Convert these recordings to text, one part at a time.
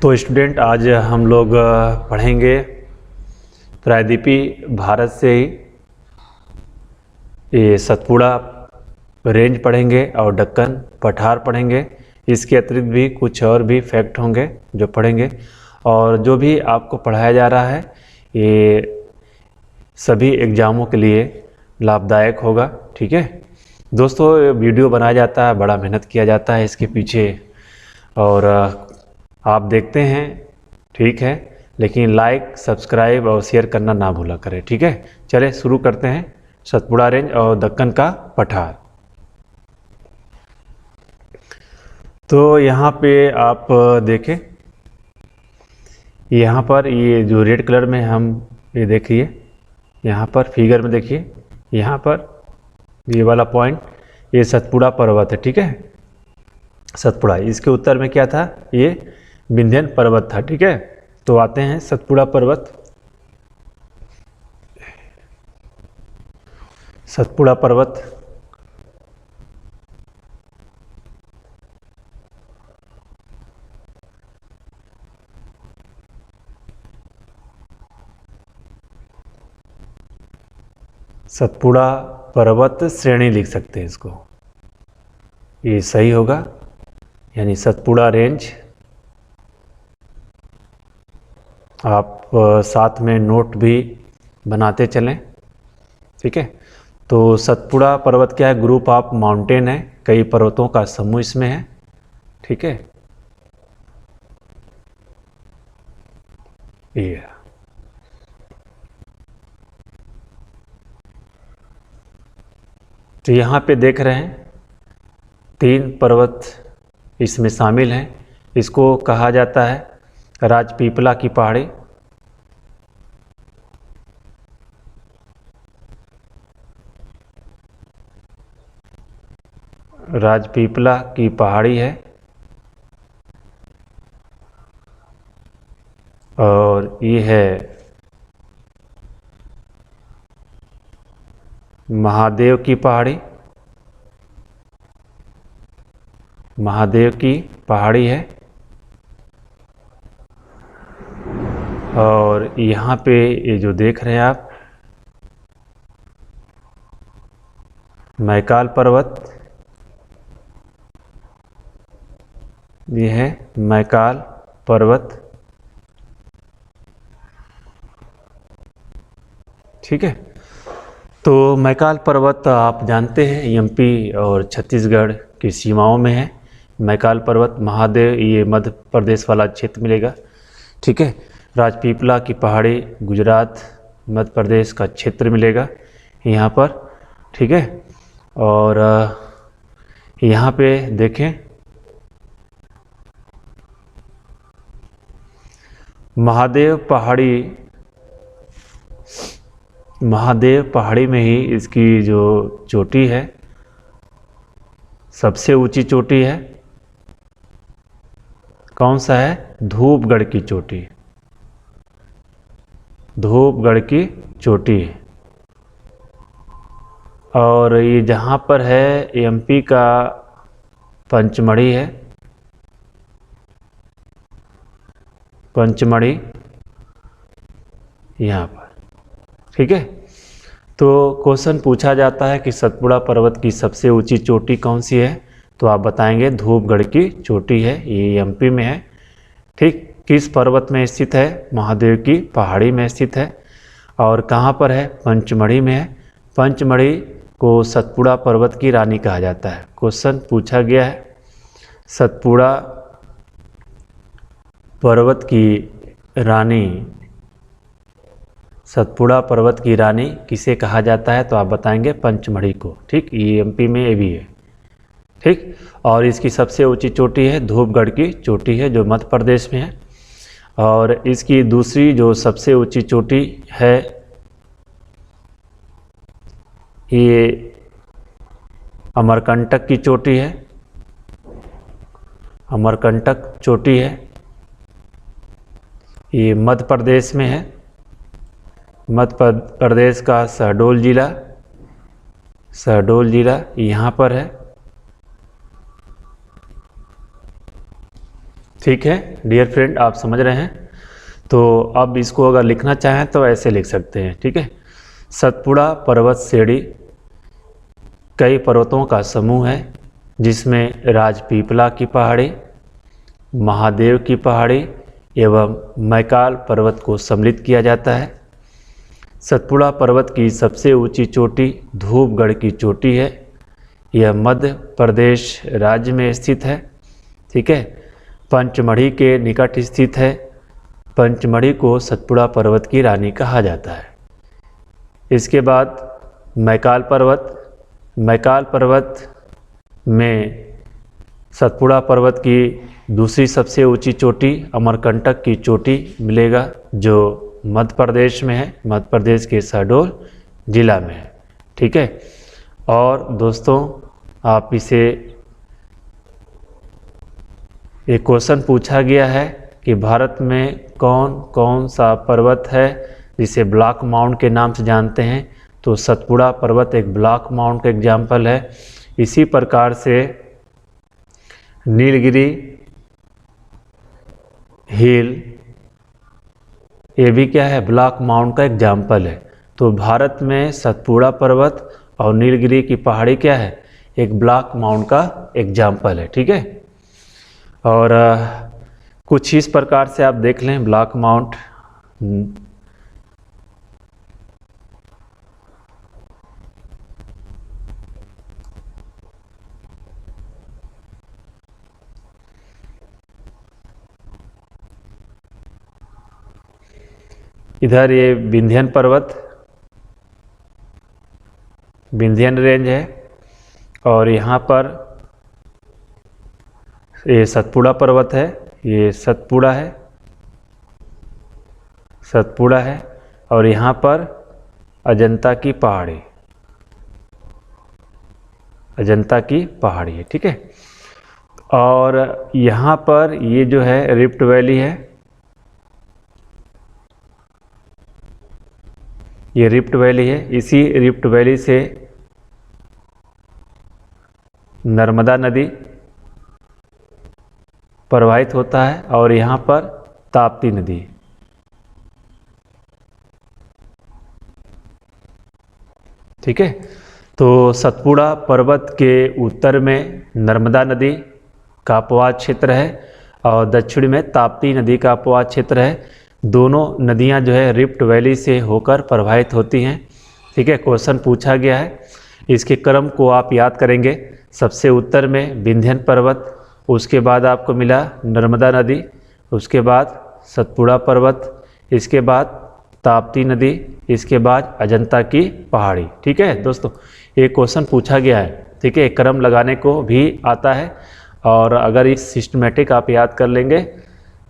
तो स्टूडेंट आज हम लोग पढ़ेंगे प्रायद्वीपी भारत से ही ये सतपुड़ा रेंज पढ़ेंगे और दक्कन पठार पढ़ेंगे। इसके अतिरिक्त भी कुछ और भी फैक्ट होंगे जो पढ़ेंगे, और जो भी आपको पढ़ाया जा रहा है ये सभी एग्ज़ामों के लिए लाभदायक होगा। ठीक है दोस्तों, वीडियो बनाया जाता है, बड़ा मेहनत किया जाता है इसके पीछे, और आप देखते हैं ठीक है, लेकिन लाइक सब्सक्राइब और शेयर करना ना भूला करें। ठीक है, चले शुरू करते हैं सतपुड़ा रेंज और दक्कन का पठार। तो यहाँ पे आप देखें, यहाँ पर ये जो रेड कलर में हम ये देखिए, यहाँ पर फिगर में देखिए, यहाँ पर ये वाला पॉइंट ये सतपुड़ा पर्वत है। ठीक है, सतपुड़ा, इसके उत्तर में क्या था, ये विंध्यन पर्वत था। ठीक है, तो आते हैं सतपुड़ा पर्वत। सतपुड़ा पर्वत सतपुड़ा पर्वत श्रेणी लिख सकते हैं इसको, ये सही होगा, यानी सतपुड़ा रेंज। आप साथ में नोट भी बनाते चलें। ठीक है, तो सतपुड़ा पर्वत क्या है, ग्रुप ऑफ माउंटेन है, कई पर्वतों का समूह इसमें है। ठीक है, ये तो यहाँ पे देख रहे हैं 3 पर्वत इसमें शामिल हैं। इसको कहा जाता है राजपीपला की पहाड़ी, राजपीपला की पहाड़ी है, और ये है महादेव की पहाड़ी, महादेव की पहाड़ी है, और यहाँ पे ये जो देख रहे हैं आप मैकाल पर्वत, ये है मैकाल पर्वत। ठीक है, तो मैकाल पर्वत आप जानते हैं एमपी और छत्तीसगढ़ की सीमाओं में है। मैकाल पर्वत, महादेव ये मध्य प्रदेश वाला क्षेत्र मिलेगा। ठीक है, राजपीपला की पहाड़ी गुजरात मध्य प्रदेश का क्षेत्र मिलेगा यहाँ पर। ठीक है, और यहाँ पे देखें महादेव पहाड़ी में ही इसकी जो चोटी है, सबसे ऊंची चोटी है, कौन सा है, धूपगढ़ की चोटी, धूपगढ़ की चोटी है। और ये जहाँ पर है एमपी का पंचमढ़ी है, पंचमढ़ी यहाँ पर। ठीक है, तो क्वेश्चन पूछा जाता है कि सतपुड़ा पर्वत की सबसे ऊंची चोटी कौन सी है, तो आप बताएंगे धूपगढ़ की चोटी है, ये एमपी में है। ठीक, किस पर्वत में स्थित है, महादेव की पहाड़ी में स्थित है, और कहाँ पर है, पंचमढ़ी में है। पंचमढ़ी को सतपुड़ा पर्वत की रानी कहा जाता है। क्वेश्चन पूछा गया है सतपुड़ा पर्वत की रानी, सतपुड़ा पर्वत की रानी किसे कहा जाता है, तो आप बताएंगे पंचमढ़ी को। ठीक, ये एमपी में ये भी है। ठीक, और इसकी सबसे ऊंची चोटी है धूपगढ़ की चोटी है, जो मध्य प्रदेश में है। और इसकी दूसरी जो सबसे ऊंची चोटी है ये अमरकंटक की चोटी है, अमरकंटक चोटी है, ये मध्य प्रदेश में है, मध्य प्रदेश का शहडोल जिला, शहडोल जिला यहाँ पर है। ठीक है डियर फ्रेंड, आप समझ रहे हैं। तो अब इसको अगर लिखना चाहें तो ऐसे लिख सकते हैं, ठीक है। सतपुड़ा पर्वत श्रेणी कई पर्वतों का समूह है जिसमें राजपीपला की पहाड़ी, महादेव की पहाड़ी एवं मैकाल पर्वत को सम्मिलित किया जाता है। सतपुड़ा पर्वत की सबसे ऊंची चोटी धूपगढ़ की चोटी है। यह मध्य प्रदेश राज्य में स्थित है, ठीक है। पंचमढ़ी के निकट स्थित है। पंचमढ़ी को सतपुड़ा पर्वत की रानी कहा जाता है। इसके बाद मैकाल पर्वत, मैकाल पर्वत में सतपुड़ा पर्वत की दूसरी सबसे ऊंची चोटी अमरकंटक की चोटी मिलेगा, जो मध्य प्रदेश में है, मध्य प्रदेश के शहडोल जिला में है, ठीक है। और दोस्तों आप इसे एक क्वेश्चन पूछा गया है कि भारत में कौन कौन सा पर्वत है जिसे ब्लैक माउंट के नाम से जानते हैं, तो सतपुड़ा पर्वत एक ब्लैक माउंट का एग्जाम्पल है। इसी प्रकार से नीलगिरी हिल, ये भी क्या है, ब्लैक माउंट का एग्जाम्पल है। तो भारत में सतपुड़ा पर्वत और नीलगिरी की पहाड़ी क्या है, एक ब्लैक माउंट का एग्जाम्पल है, ठीक है। और कुछ इस प्रकार से आप देख लें ब्लैक माउंट। इधर ये विंध्यन पर्वत, विंध्यन रेंज है, और यहाँ पर ये सतपुड़ा पर्वत है, ये सतपुड़ा है, सतपुड़ा है, और यहाँ पर अजंता की पहाड़ी, अजंता की पहाड़ी है, ठीक है। और यहाँ पर ये जो है रिफ्ट वैली है, ये रिफ्ट वैली है। इसी रिफ्ट वैली से नर्मदा नदी प्रवाहित होता है, और यहाँ पर ताप्ती नदी, ठीक है। तो सतपुड़ा पर्वत के उत्तर में नर्मदा नदी का अपवाद क्षेत्र है और दक्षिण में ताप्ती नदी का अपवाद क्षेत्र है। दोनों नदियां जो है रिफ्ट वैली से होकर प्रवाहित होती हैं, ठीक है। क्वेश्चन पूछा गया है, इसके क्रम को आप याद करेंगे। सबसे उत्तर में विंध्यन पर्वत, उसके बाद आपको मिला नर्मदा नदी, उसके बाद सतपुड़ा पर्वत, इसके बाद ताप्ती नदी, इसके बाद अजंता की पहाड़ी, ठीक है दोस्तों। ये क्वेश्चन पूछा गया है, ठीक है। क्रम लगाने को भी आता है, और अगर इस सिस्टमेटिक आप याद कर लेंगे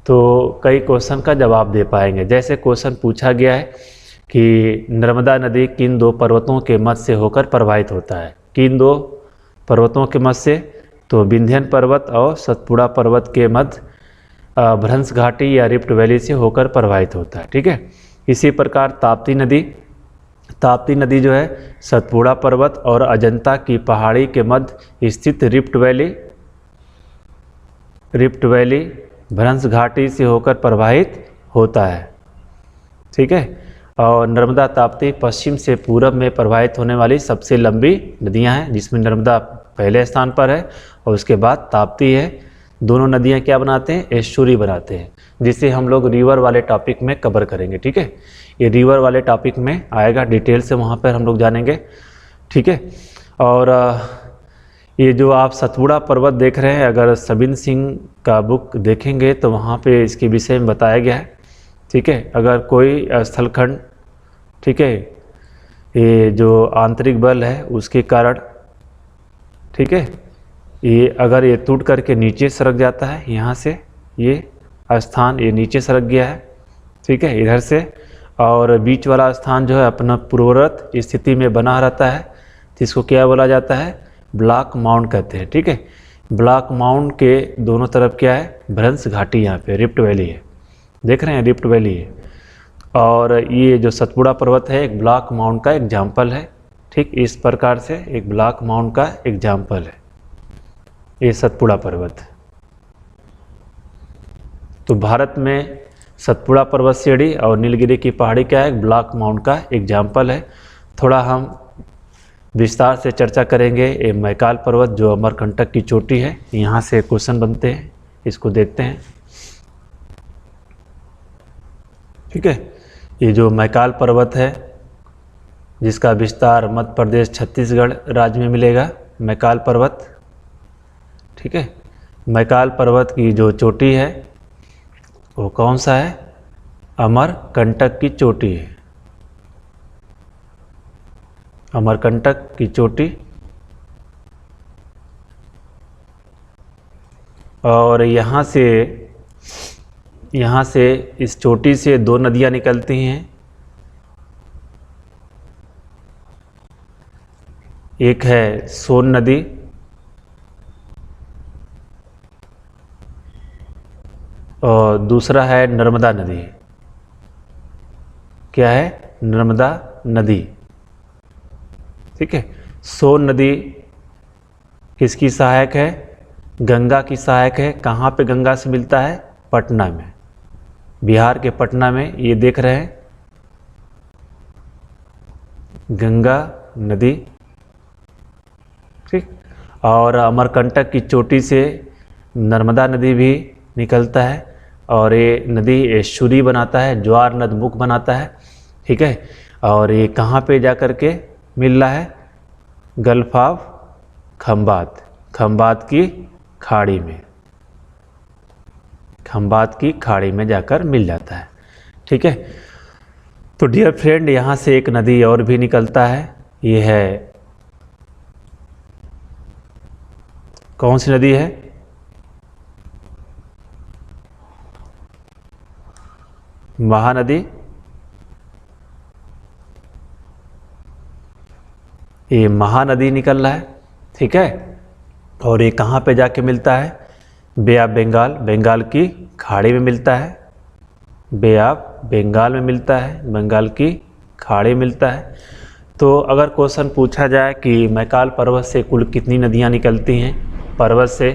तो कई क्वेश्चन का जवाब दे पाएंगे। जैसे क्वेश्चन पूछा गया है कि नर्मदा नदी किन दो पर्वतों के मध्य से होकर प्रवाहित होता है, किन दो पर्वतों के मध्य से, तो विंध्यन पर्वत और सतपुड़ा पर्वत के मध्य भ्रंश घाटी या रिफ्ट वैली से होकर प्रवाहित होता है, ठीक है। इसी प्रकार ताप्ती नदी, ताप्ती नदी जो है सतपुड़ा पर्वत और अजंता की पहाड़ी के मध्य स्थित रिफ्ट वैली, रिफ्ट वैली भ्रंश घाटी से होकर प्रवाहित होता है, ठीक है। और नर्मदा ताप्ती पश्चिम से पूरब में प्रवाहित होने वाली सबसे लंबी नदियां हैं, जिसमें नर्मदा पहले स्थान पर है और उसके बाद ताप्ती है। दोनों नदियां क्या बनाते हैं, एस्चुरी बनाते हैं, जिसे हम लोग रिवर वाले टॉपिक में कवर करेंगे, ठीक है। ये रिवर वाले टॉपिक में आएगा, डिटेल से वहाँ पर हम लोग जानेंगे, ठीक है। और ये जो आप सतपुड़ा पर्वत देख रहे हैं, अगर सबिन सिंह का बुक देखेंगे तो वहाँ पे इसके विषय में बताया गया है, ठीक है। अगर कोई स्थलखंड, ठीक है, ये जो आंतरिक बल है उसके कारण, ठीक है, ये अगर ये टूट करके नीचे सरक जाता है, यहाँ से ये स्थान ये नीचे सरक गया है, ठीक है, इधर से, और बीच वाला स्थान जो है अपना पूर्ववत स्थिति में बना रहता है, तो इसको क्या बोला जाता है, ब्लैक माउंट कहते हैं, ठीक है। ब्लैक माउंट के दोनों तरफ क्या है, भ्रंश घाटी, यहाँ पे रिफ्ट वैली है, देख रहे हैं रिफ्ट वैली है। और ये जो सतपुड़ा पर्वत है एक ब्लैक माउंट का एग्जाम्पल है, ठीक। इस प्रकार से एक ब्लैक माउंट का एग्जाम्पल है ये सतपुड़ा पर्वत। तो भारत में सतपुड़ा पर्वत श्रेणी और नीलगिरी की पहाड़ी क्या है, ब्लैक माउंट का एग्जाम्पल है। थोड़ा हम विस्तार से चर्चा करेंगे ये मैकाल पर्वत जो अमरकंटक की चोटी है। यहाँ से क्वेश्चन बनते हैं, इसको देखते हैं। ठीक है, ये जो मैकाल पर्वत है जिसका विस्तार मध्य प्रदेश छत्तीसगढ़ राज्य में मिलेगा, मैकाल पर्वत। ठीक है, मैकाल पर्वत की जो चोटी है वो कौन सा है, अमरकंटक की चोटी है, अमरकंटक की चोटी। और यहाँ से इस चोटी से दो नदियाँ निकलती हैं, एक है सोन नदी और दूसरा है नर्मदा नदी। क्या है, नर्मदा नदी। ठीक है, सोन नदी किसकी सहायक है, गंगा की सहायक है। कहाँ पे गंगा से मिलता है, पटना में, बिहार के पटना में। ये देख रहे हैं गंगा नदी। ठीक, और अमरकंटक की चोटी से नर्मदा नदी भी निकलता है और ये नदी एस्चुरी बनाता है, ज्वार नदमुख बनाता है। ठीक है, और ये कहाँ पे जा कर के मिल रहा है, गल्फ ऑफ खंबात, खंबात की खाड़ी में, खंबात की खाड़ी में जाकर मिल जाता है। ठीक है, तो डियर फ्रेंड यहाँ से एक नदी और भी निकलता है, ये है कौन सी नदी है, महानदी। ये महानदी निकल रहा है। ठीक है, और ये कहाँ पे जाके मिलता है, बे ऑफ बंगाल, बंगाल की खाड़ी में मिलता है, बे ऑफ बंगाल में मिलता है, बंगाल की खाड़ी मिलता है। तो अगर क्वेश्चन पूछा जाए कि मैकाल पर्वत से कुल कितनी नदियाँ निकलती हैं पर्वत से,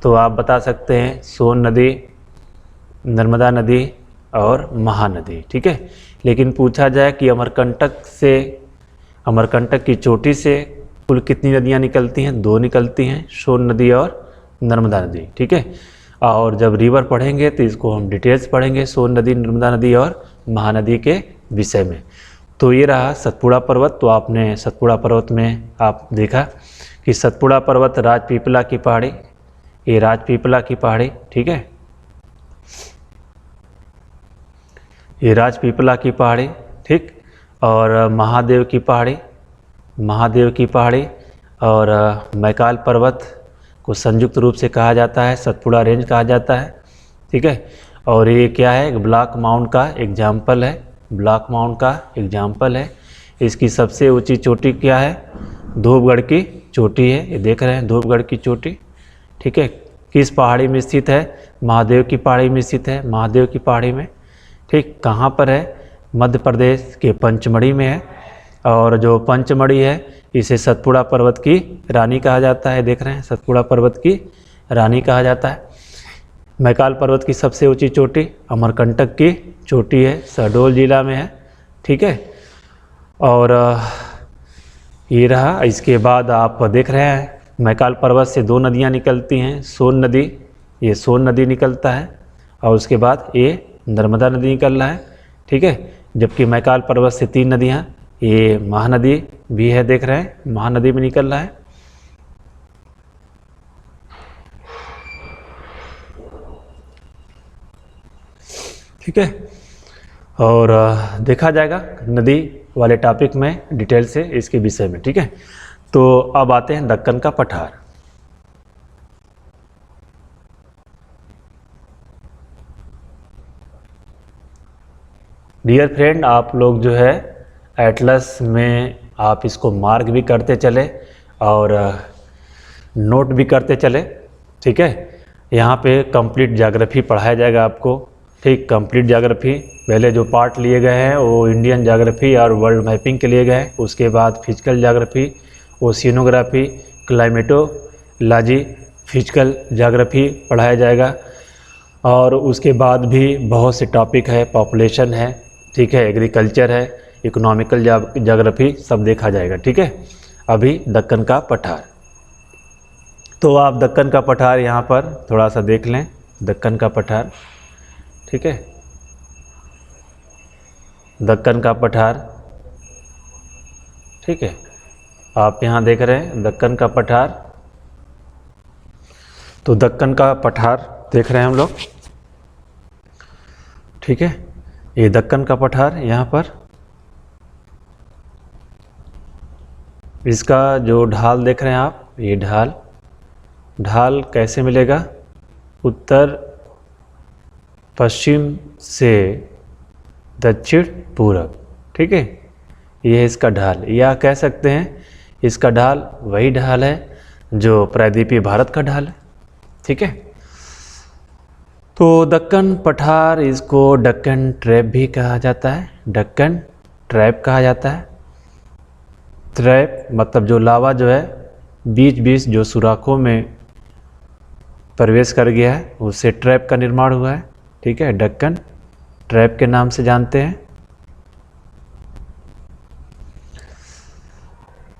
तो आप बता सकते हैं सोन नदी, नर्मदा नदी और महानदी। ठीक है, लेकिन पूछा जाए कि अमरकंटक की चोटी से कुल कितनी नदियाँ निकलती हैं, दो निकलती हैं, सोन नदी और नर्मदा नदी। ठीक है, और जब रिवर पढ़ेंगे तो इसको हम डिटेल्स पढ़ेंगे, सोन नदी, नर्मदा नदी और महानदी के विषय में। तो ये रहा सतपुड़ा पर्वत। तो आपने सतपुड़ा पर्वत में आप देखा कि सतपुड़ा पर्वत राजपीपला की पहाड़ी, ये राजपीपला की पहाड़ी। ठीक है, ये राजपीपला की पहाड़ी। ठीक, और महादेव की पहाड़ी, महादेव की पहाड़ी और मैकाल पर्वत को संयुक्त रूप से कहा जाता है सतपुड़ा रेंज कहा जाता है। ठीक है, और ये क्या है, ब्लैक माउंट का एग्जाम्पल है, ब्लैक माउंट का एग्जाम्पल है। इसकी सबसे ऊंची चोटी क्या है, धूपगढ़ की चोटी है, ये देख रहे हैं धूपगढ़ की चोटी। ठीक है, किस पहाड़ी में स्थित है, महादेव की पहाड़ी में स्थित है, महादेव की पहाड़ी में। ठीक, कहाँ पर है, मध्य प्रदेश के पंचमढ़ी में है। और जो पंचमढ़ी है इसे सतपुड़ा पर्वत की रानी कहा जाता है, देख रहे हैं सतपुड़ा पर्वत की रानी कहा जाता है। मैकाल पर्वत की सबसे ऊंची चोटी अमरकंटक की चोटी है, शहडोल जिला में है। ठीक है, और ये रहा। इसके बाद आप देख रहे हैं मैकाल पर्वत से दो नदियाँ निकलती हैं, सोन नदी, ये सोन नदी निकलता है और उसके बाद ये नर्मदा नदी निकल रहा है। ठीक है, जबकि मैकाल पर्वत से तीन नदियाँ, ये महानदी भी है, देख रहे हैं महानदी में निकल रहा है। ठीक है, और देखा जाएगा नदी वाले टॉपिक में डिटेल से इसके विषय में। ठीक है, तो अब आते हैं दक्कन का पठार। डियर फ्रेंड, आप लोग जो है एटलस में आप इसको मार्क भी करते चले और नोट भी करते चले। ठीक है, यहाँ पे कंप्लीट ज्योग्राफी पढ़ाया जाएगा आपको। ठीक, कंप्लीट ज्योग्राफी, पहले जो पार्ट लिए गए हैं वो इंडियन ज्योग्राफी और वर्ल्ड मैपिंग के लिए गए हैं। उसके बाद physical geography, oceanography, climatology, physical geography पढ़ाया जाएगा। और उसके बाद भी बहुत से टॉपिक है, पॉपुलेशन है, ठीक है, एग्रीकल्चर है, इकोनॉमिकल ज्योग्राफी सब देखा जाएगा, ठीक है। अभी दक्कन का पठार, तो आप दक्कन का पठार यहाँ पर थोड़ा सा देख लें, दक्कन का पठार, ठीक है, दक्कन का पठार, ठीक है, आप यहाँ देख रहे हैं दक्कन का पठार। तो दक्कन का पठार देख रहे हैं हम लोग, ठीक है, ये दक्कन का पठार यहाँ पर, इसका जो ढाल देख रहे हैं आप, ये ढाल कैसे मिलेगा, उत्तर पश्चिम से दक्षिण पूरब, ठीक है, ये है इसका ढाल, या कह सकते हैं इसका ढाल वही ढाल है जो प्रायद्वीपीय भारत का ढाल है, ठीक है। तो दक्कन पठार, इसको दक्कन ट्रैप भी कहा जाता है, दक्कन ट्रैप कहा जाता है। ट्रैप मतलब जो लावा जो है बीच बीच जो सुराखों में प्रवेश कर गया है उससे ट्रैप का निर्माण हुआ है, ठीक है, दक्कन ट्रैप के नाम से जानते हैं।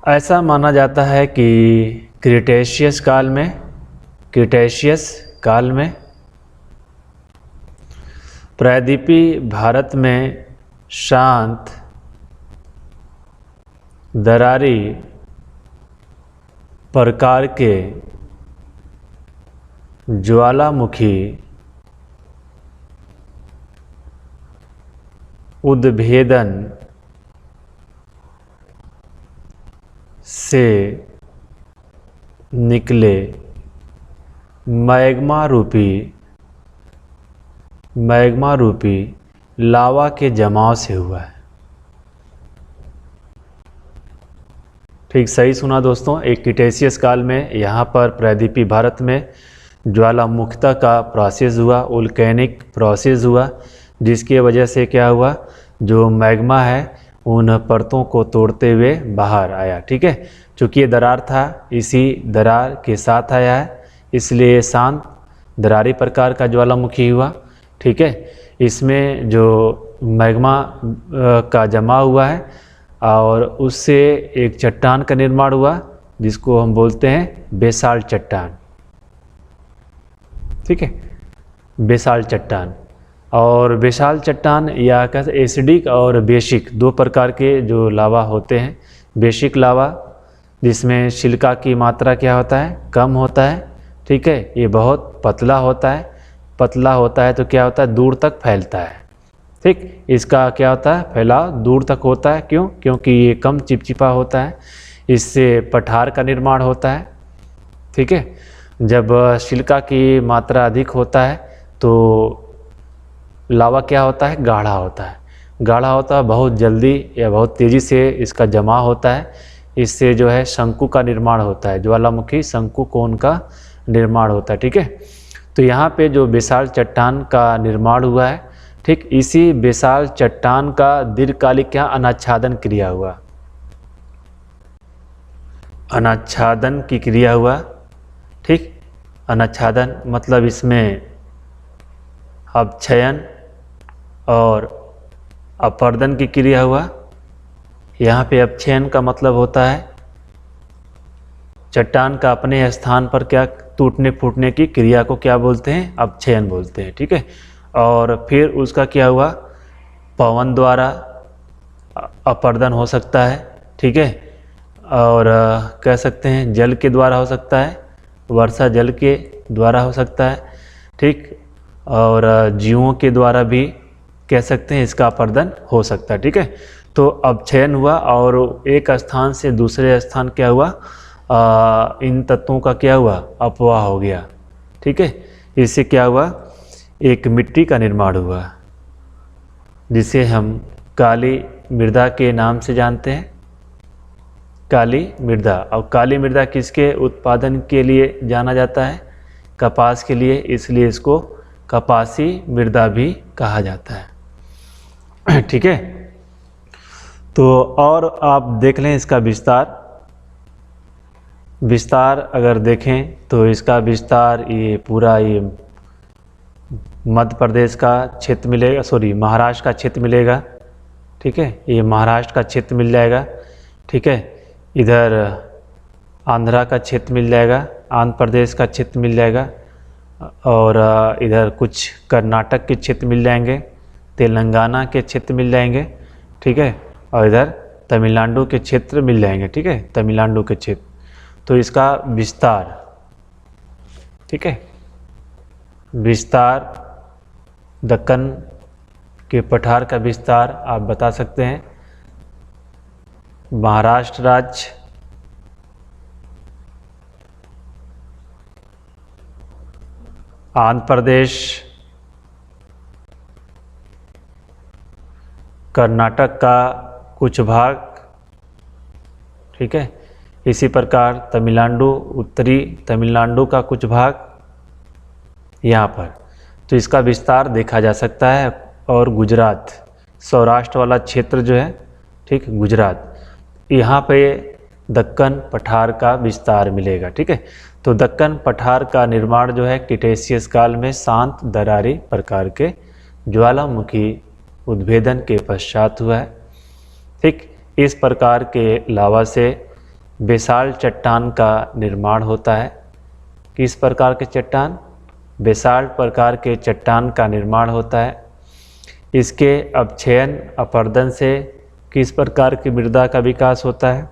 ऐसा माना जाता है कि क्रिटेशियस काल में प्रायद्वीपीय भारत में शांत दरारी प्रकार के ज्वालामुखी उद्भेदन से निकले मैग्मा रूपी लावा के जमाव से हुआ है। ठीक सही सुना दोस्तों, एक क्रिटेशियस काल में यहाँ पर प्रायद्वीपीय भारत में ज्वालामुखता का प्रोसेस हुआ, वोल्केनिक प्रोसेस हुआ, जिसकी वजह से क्या हुआ, जो मैग्मा है उन परतों को तोड़ते हुए बाहर आया, ठीक है। चूँकि ये दरार था, इसी दरार के साथ आया है, इसलिए शांत दरारी प्रकार का ज्वालामुखी हुआ, ठीक है। इसमें जो मैग्मा का जमा हुआ है और उससे एक चट्टान का निर्माण हुआ जिसको हम बोलते हैं बेसाल्ट चट्टान, ठीक है, बेसाल्ट चट्टान। और बेसाल्ट चट्टान या कैसे एसिडिक और बेसिक दो प्रकार के जो लावा होते हैं। बेसिक लावा जिसमें सिलिका की मात्रा क्या होता है, कम होता है, ठीक है, ये बहुत पतला होता है, तो क्या होता है, दूर तक फैलता है, ठीक, इसका क्या होता है, फैलाव दूर तक होता है, क्यों, क्योंकि ये कम चिपचिपा होता है, इससे पठार का निर्माण होता है, ठीक है। जब सिलिका की मात्रा अधिक होता है तो लावा क्या होता है, गाढ़ा होता है, बहुत जल्दी या बहुत तेज़ी से इसका जमा होता है, इससे जो है शंकु का निर्माण होता है, ज्वालामुखी शंकु कोण का निर्माण होता है, ठीक है। तो यहाँ पे जो बेसाल्ट चट्टान का निर्माण हुआ है, ठीक, इसी बेसाल्ट चट्टान का दीर्घकालिक क्या अनाच्छादन क्रिया हुआ, अनाच्छादन की क्रिया हुआ, ठीक, अनाच्छादन मतलब इसमें अपक्षयन और अपर्दन की क्रिया हुआ। यहाँ पे अपक्षयन का मतलब होता है चट्टान का अपने स्थान पर क्या टूटने फूटने की क्रिया को क्या बोलते हैं, अपक्षयन बोलते हैं, ठीक है। और फिर उसका क्या हुआ, पवन द्वारा अपर्दन हो सकता है, ठीक है, और कह सकते हैं जल के द्वारा हो सकता है, वर्षा जल के द्वारा हो सकता है, ठीक, और जीवों के द्वारा भी कह सकते हैं इसका अपर्दन हो सकता है, ठीक है। तो अपक्षयन हुआ और एक स्थान से दूसरे स्थान क्या हुआ, इन तत्वों का क्या हुआ, अपवाह हो गया, ठीक है। इससे क्या हुआ, एक मिट्टी का निर्माण हुआ जिसे हम काली मृदा के नाम से जानते हैं, काली मृदा। और काली मृदा किसके उत्पादन के लिए जाना जाता है, कपास के लिए, इसलिए इसको कपासी मृदा भी कहा जाता है, ठीक है। तो और आप देख लें इसका विस्तार अगर देखें तो इसका विस्तार ये पूरा ये मध्य प्रदेश का क्षेत्र मिलेगा, सॉरी महाराष्ट्र का क्षेत्र मिलेगा, ठीक है, ये महाराष्ट्र का क्षेत्र मिल जाएगा, ठीक है। इधर आंध्रा का क्षेत्र मिल जाएगा, आंध्र प्रदेश का क्षेत्र मिल जाएगा, और इधर कुछ कर्नाटक के क्षेत्र मिल जाएंगे, तेलंगाना के क्षेत्र मिल जाएंगे, ठीक है, और इधर तमिलनाडु के क्षेत्र मिल जाएंगे, ठीक है, तमिलनाडु के क्षेत्र। तो इसका विस्तार, ठीक है, विस्तार, दक्कन के पठार का विस्तार आप बता सकते हैं। महाराष्ट्र राज्य, आंध्र प्रदेश, कर्नाटक का कुछ भाग, ठीक है, इसी प्रकार तमिलनाडु, उत्तरी तमिलनाडु का कुछ भाग यहाँ पर। तो इसका विस्तार देखा जा सकता है। और गुजरात, सौराष्ट्र वाला क्षेत्र जो है, ठीक, गुजरात, यहाँ पे दक्कन पठार का विस्तार मिलेगा, ठीक है। तो दक्कन पठार का निर्माण जो है क्रिटेशियस काल में शांत दरारी प्रकार के ज्वालामुखी उद्भेदन के पश्चात हुआ है, ठीक। इस प्रकार के लावा से बेसाल्ट चट्टान का निर्माण होता है। किस प्रकार के चट्टान? बेसाल्ट प्रकार के चट्टान का निर्माण होता है। इसके अपक्षयन अपर्दन से किस प्रकार की मृदा का विकास होता है?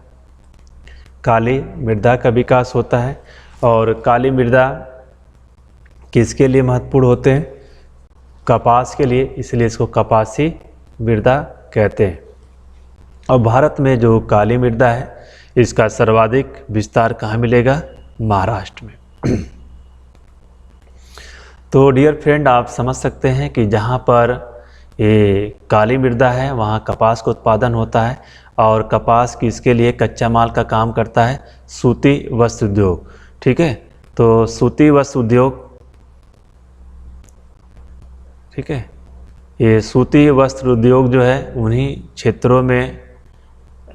काली मृदा का विकास होता है। और काली मृदा किसके लिए महत्वपूर्ण होते हैं? कपास के लिए, इसलिए इसको कपासी मृदा कहते हैं। और भारत में जो काली मृदा है इसका सर्वाधिक विस्तार कहाँ मिलेगा? महाराष्ट्र में। तो डियर फ्रेंड, आप समझ सकते हैं कि जहाँ पर ये काली मृदा है वहाँ कपास का उत्पादन होता है। और कपास किसके लिए कच्चा माल का काम करता है? सूती वस्त्र उद्योग, ठीक है। तो सूती वस्त्र उद्योग, ठीक है, ये सूती वस्त्र उद्योग जो है उन्हीं क्षेत्रों में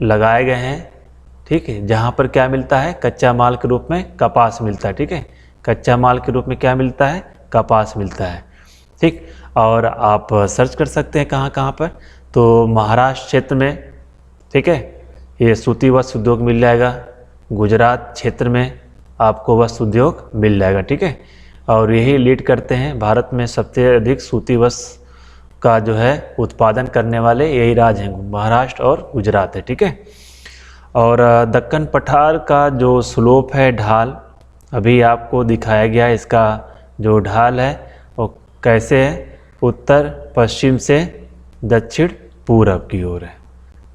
लगाए गए हैं, ठीक है, जहाँ पर क्या मिलता है? कच्चा माल के रूप में कपास मिलता है, ठीक है। कच्चा माल के रूप में क्या मिलता है? कपास मिलता है, ठीक। और आप सर्च कर सकते हैं कहाँ कहाँ पर, तो महाराष्ट्र क्षेत्र में, ठीक है, ये सूती वस्त्र उद्योग मिल जाएगा। गुजरात क्षेत्र में आपको वस्त्र उद्योग मिल जाएगा, ठीक है। और यही लीड करते हैं भारत में सबसे अधिक सूती वस्त्र का जो है उत्पादन करने वाले यही राज्य हैं, महाराष्ट्र और गुजरात है, ठीक है। और दक्कन पठार का जो स्लोप है, ढाल, अभी आपको दिखाया गया है। इसका जो ढाल है वो कैसे है? उत्तर पश्चिम से दक्षिण पूरब की ओर है,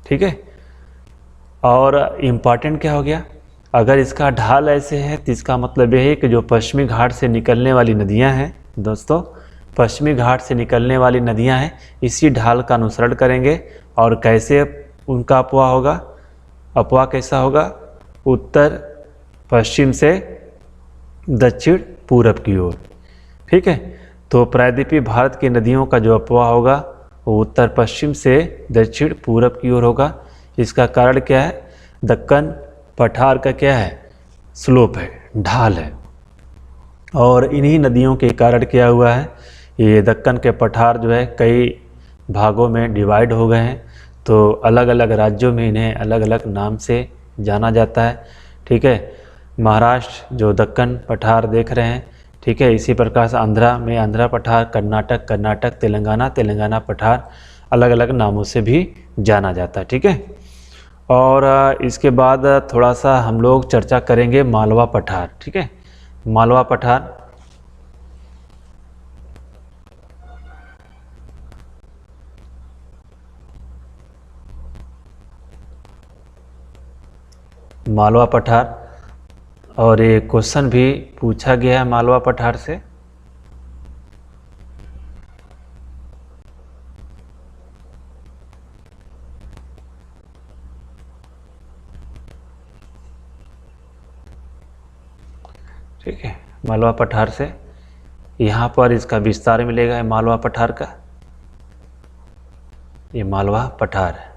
ठीक है। और इम्पॉर्टेंट क्या हो गया? अगर इसका ढाल ऐसे है तो इसका मतलब यह है कि जो पश्चिमी घाट से निकलने वाली नदियां हैं दोस्तों, पश्चिमी घाट से निकलने वाली नदियां हैं इसी ढाल का अनुसरण करेंगे। और कैसे उनका अपवाह होगा? अपवाह कैसा होगा? उत्तर पश्चिम से दक्षिण पूरब की ओर, ठीक है। तो प्रायद्वीपीय भारत की नदियों का जो अपवाह होगा वो उत्तर पश्चिम से दक्षिण पूरब की ओर होगा। इसका कारण क्या है? दक्कन पठार का क्या है? स्लोप है, ढाल है। और इन्हीं नदियों के कारण क्या हुआ है? ये दक्कन के पठार जो है कई भागों में डिवाइड हो गए हैं। तो अलग अलग राज्यों में इन्हें अलग अलग नाम से जाना जाता है, ठीक है। महाराष्ट्र जो दक्कन पठार देख रहे हैं, ठीक है, इसी प्रकार से आंध्रा में आंध्रा पठार, कर्नाटक, तेलंगाना पठार अलग अलग नामों से भी जाना जाता है, ठीक है। और इसके बाद थोड़ा सा हम लोग चर्चा करेंगे मालवा पठार, ठीक है। मालवा पठार, मालवा पठार, और ये क्वेश्चन भी पूछा गया है मालवा पठार से। ठीक है, मालवा पठार से यहाँ पर इसका विस्तार मिलेगा। मालवा पठार का, ये मालवा पठार है,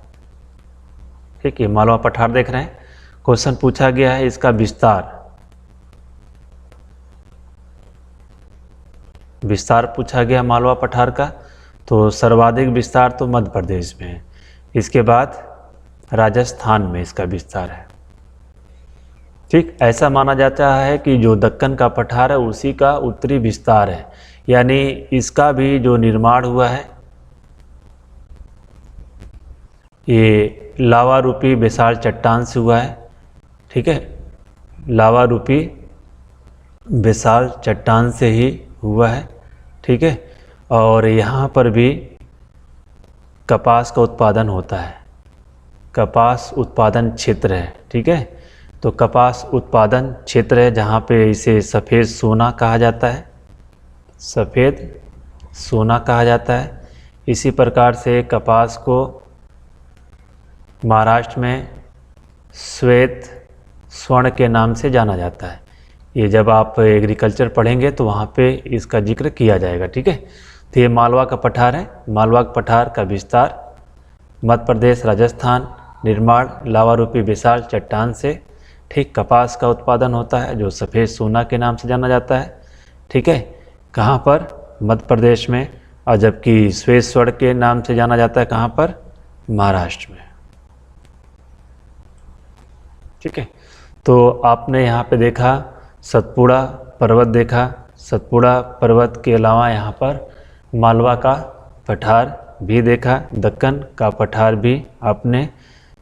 ठीक है। मालवा पठार देख रहे हैं, क्वेश्चन पूछा गया है इसका विस्तार। विस्तार पूछा गया मालवा पठार का, तो सर्वाधिक विस्तार तो मध्य प्रदेश में है। इसके बाद राजस्थान में इसका विस्तार है। ठीक, ऐसा माना जाता है कि जो दक्कन का पठार है उसी का उत्तरी विस्तार है, यानी इसका भी जो निर्माण हुआ है ये लावा रूपी विशाल चट्टान से हुआ है। ठीक है, लावा रूपी विशाल चट्टान से ही हुआ है। ठीक है, और यहाँ पर भी कपास का उत्पादन होता है, कपास उत्पादन क्षेत्र है। ठीक है, तो कपास उत्पादन क्षेत्र है जहाँ पे इसे सफ़ेद सोना कहा जाता है, सफ़ेद सोना कहा जाता है। इसी प्रकार से कपास को महाराष्ट्र में श्वेत स्वर्ण के नाम से जाना जाता है। ये जब आप एग्रीकल्चर पढ़ेंगे तो वहाँ पे इसका जिक्र किया जाएगा। ठीक है, तो ये मालवा का पठार है। मालवा के पठार का विस्तार मध्य प्रदेश, राजस्थान, निर्माण लावा रूपी विशाल चट्टान से। ठीक, कपास का उत्पादन होता है जो सफ़ेद सोना के नाम से जाना जाता है। ठीक है, कहाँ पर? मध्य प्रदेश में, और जबकि श्वेत स्वर्ण के नाम से जाना जाता है कहाँ पर? महाराष्ट्र में। ठीक है, तो आपने यहाँ पे देखा सतपुड़ा पर्वत देखा, सतपुड़ा पर्वत के अलावा यहाँ पर मालवा का पठार भी देखा, दक्कन का पठार भी आपने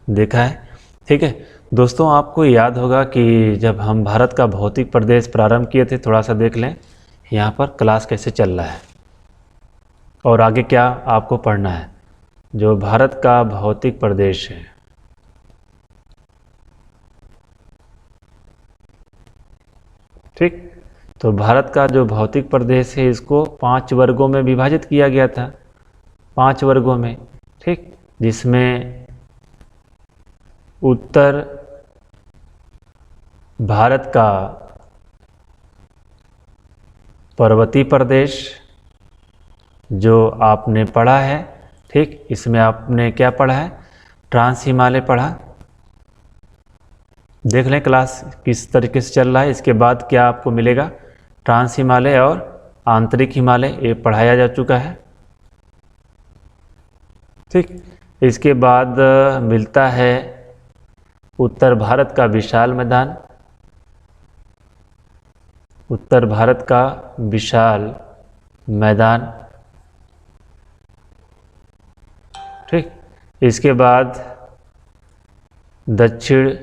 देखा है। ठीक है दोस्तों, आपको याद होगा कि जब हम भारत का भौतिक प्रदेश प्रारंभ किए थे, थोड़ा सा देख लें यहाँ पर क्लास कैसे चल रहा है और आगे क्या आपको पढ़ना है। जो भारत का भौतिक प्रदेश है, ठीक, तो भारत का जो भौतिक प्रदेश है इसको 5 वर्गों में विभाजित किया गया था, 5 वर्गों में। ठीक, जिसमें उत्तर भारत का पर्वतीय प्रदेश जो आपने पढ़ा है। ठीक, इसमें आपने क्या पढ़ा है? ट्रांस हिमालय पढ़ा। देख लें क्लास किस तरीके से चल रहा है। इसके बाद क्या आपको मिलेगा? ट्रांस हिमालय और आंतरिक हिमालय, ये पढ़ाया जा चुका है। ठीक, इसके बाद मिलता है उत्तर भारत का विशाल मैदान, उत्तर भारत का विशाल मैदान। ठीक, इसके बाद दक्षिण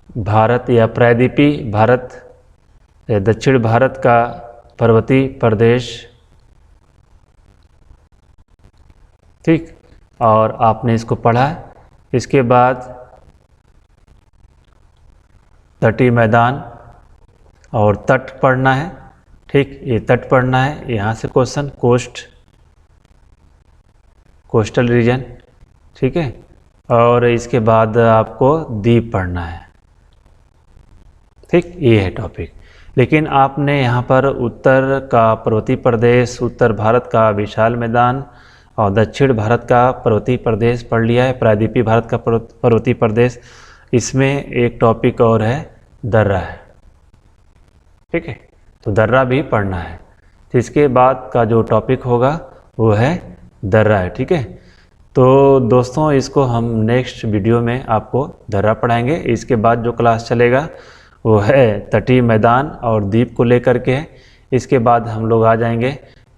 भारत या प्रायद्वीपीय भारत, दक्षिण भारत का पर्वतीय प्रदेश। ठीक, और आपने इसको पढ़ा है। इसके बाद तटीय मैदान और तट पढ़ना है। ठीक, ये तट पढ़ना है। यहाँ से क्वेश्चन कोस्टल रीजन। ठीक है, और इसके बाद आपको द्वीप पढ़ना है। ठीक, ये है टॉपिक। लेकिन आपने यहाँ पर उत्तर का पर्वतीय प्रदेश, उत्तर भारत का विशाल मैदान और दक्षिण भारत का पर्वतीय प्रदेश पढ़ लिया है, प्रायद्वीपीय भारत का पर्वतीय प्रदेश। इसमें एक टॉपिक और है, दर्रा है। ठीक है, तो दर्रा भी पढ़ना है। तो इसके बाद का जो टॉपिक होगा वो है दर्रा है। ठीक है, तो दोस्तों इसको हम नेक्स्ट वीडियो में आपको दर्रा पढ़ाएंगे। इसके बाद जो क्लास चलेगा वो है तटीय मैदान और द्वीप को लेकर के। इसके बाद हम लोग आ जाएंगे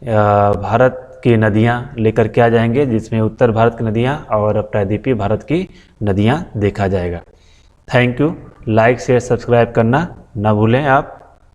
भारत की नदियाँ लेकर के आ जाएंगे, जिसमें उत्तर भारत की नदियाँ और प्रायद्वीपीय भारत की नदियाँ देखा जाएगा। Thank you. Like share subscribe करना ना भूलें आप।